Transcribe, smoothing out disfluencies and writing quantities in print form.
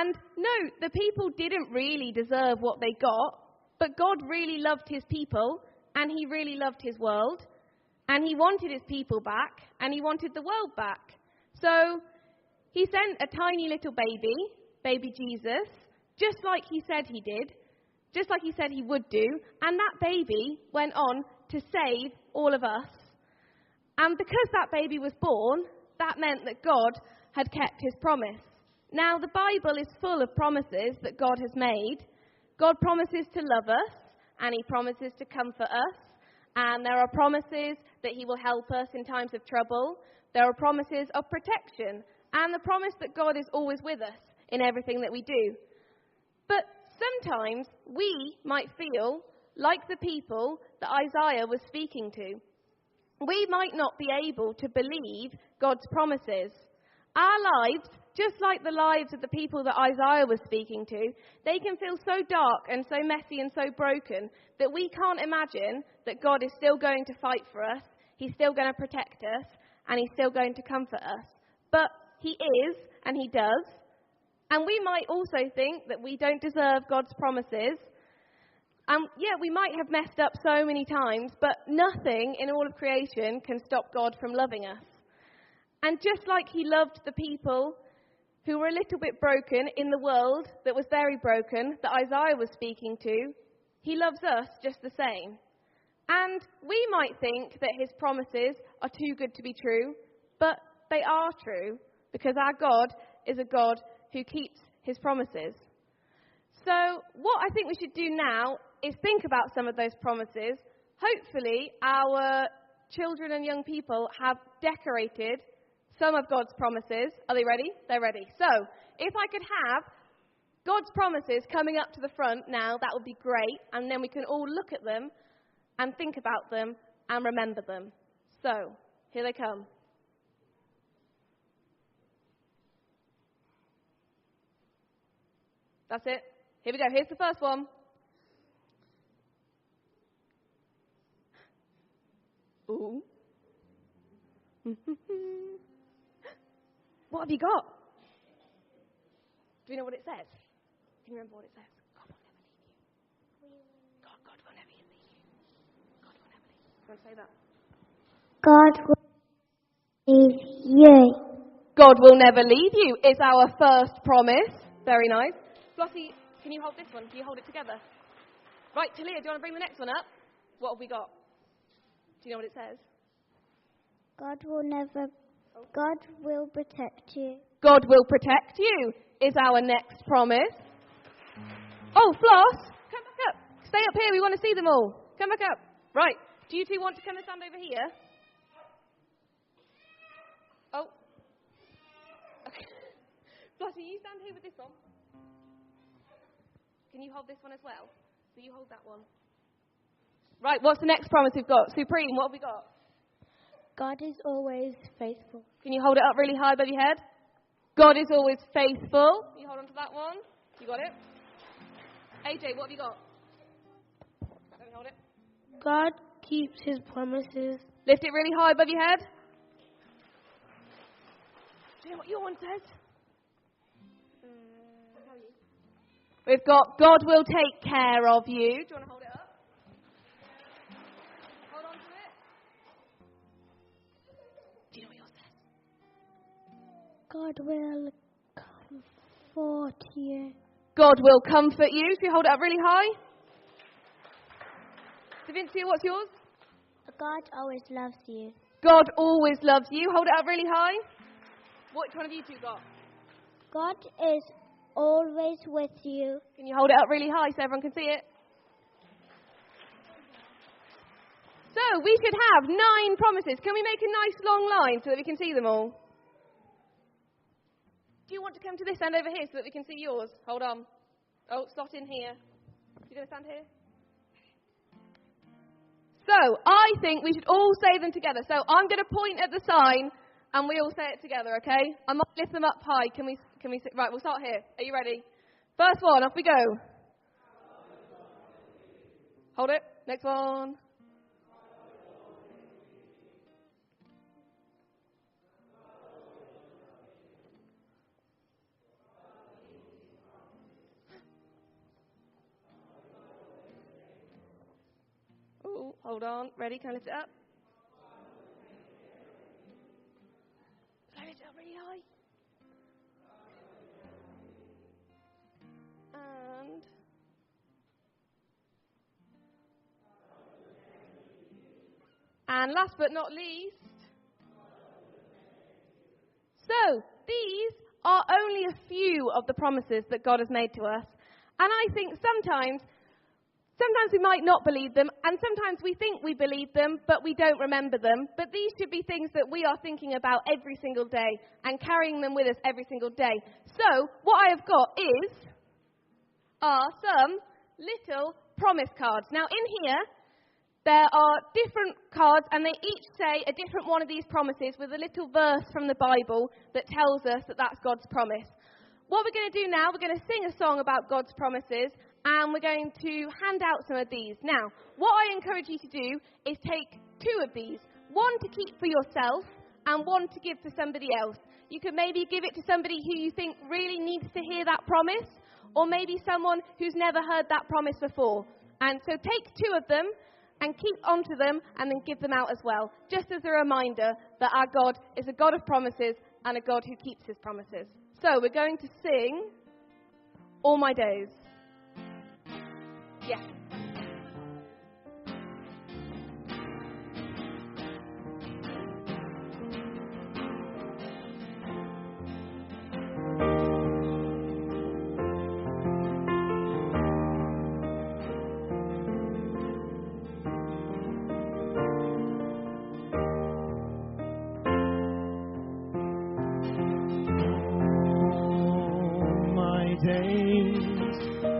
And no, the people didn't really deserve what they got, but God really loved his people, and he really loved his world, and he wanted his people back, and he wanted the world back. So he sent a tiny little baby Jesus, just like he said he did, just like he said he would do, and that baby went on to save all of us. And because that baby was born, that meant that God had kept his promise. Now, the Bible is full of promises that God has made. God promises to love us, and he promises to comfort us. And there are promises that he will help us in times of trouble. There are promises of protection, and the promise that God is always with us in everything that we do. But sometimes we might feel like the people that Isaiah was speaking to. We might not be able to believe God's promises. Our lives, just like the lives of the people that Isaiah was speaking to, they can feel so dark and so messy and so broken that we can't imagine that God is still going to fight for us, he's still going to protect us, and he's still going to comfort us. But he is, and he does. And we might also think that we don't deserve God's promises. Yeah, we might have messed up so many times, but nothing in all of creation can stop God from loving us. And just like he loved the people who were a little bit broken in the world that was very broken, that Isaiah was speaking to, he loves us just the same. And we might think that his promises are too good to be true, but they are true, because our God is a God who keeps his promises. So what I think we should do now is think about some of those promises. Hopefully our children and young people have decorated some of God's promises. Are they ready? They're ready. So if I could have God's promises coming up to the front now, that would be great. And then we can all look at them and think about them and remember them. So here they come. That's it. Here we go. Here's the first one. Ooh. What have you got? Do you know what it says? Can you remember what it says? God will never leave you. God will never leave you. God will never leave you. You want to say that? God will leave you. God will never leave you is our first promise. Very nice. Flossie, can you hold this one? Can you hold it together? Right, Talia, do you want to bring the next one up? What have we got? Do you know what it says? God will protect you. God will protect you is our next promise. Oh, Floss, come back up. Stay up here. We want to see them all. Come back up. Right. Do you two want to come and stand over here? Oh. Okay. Flossie, you stand here with this one. Can you hold this one as well? So you hold that one. Right, what's the next promise we've got? Supreme, what have we got? God is always faithful. Can you hold it up really high above your head? God is always faithful. You hold on to that one. You got it? AJ, what have you got? Let me hold it. God keeps his promises. Lift it really high above your head. Do you know what your one says? How are you? We've got God will take care of you. Do you want to hold it up? Hold on to it. Do you know what yours says? God will comfort you. God will comfort you. Should we hold it up really high? Davincia, what's yours? God always loves you. God always loves you. Hold it up really high. Which one of you two got? God is always with you. Can you hold it up really high so everyone can see it? So, we should have 9 promises. Can we make a nice long line so that we can see them all? Do you want to come to this end over here so that we can see yours? Hold on. Oh, slot in here. You going to stand here? So, I think we should all say them together. So, I'm going to point at the sign and we all say it together, okay? I might lift them up high. Can we sit? Right, we'll start here. Are you ready? First one, off we go. Hold it. Next one. Hold on. Ready? Can I lift it up? Can I lift it up really high? And last but not least, so these are only a few of the promises that God has made to us. And I think sometimes we might not believe them, and sometimes we think we believe them, but we don't remember them. But these should be things that we are thinking about every single day and carrying them with us every single day. So what I have got are some little promise cards. Now in here, there are different cards, and they each say a different one of these promises with a little verse from the Bible that tells us that that's God's promise. What we're going to do now, we're going to sing a song about God's promises, and we're going to hand out some of these. Now, what I encourage you to do is take 2 of these, one to keep for yourself and one to give to somebody else. You could maybe give it to somebody who you think really needs to hear that promise, or maybe someone who's never heard that promise before. And so take 2 of them and keep onto them and then give them out as well, just as a reminder that our God is a God of promises and a God who keeps his promises. So we're going to sing All My Days. Yes. Days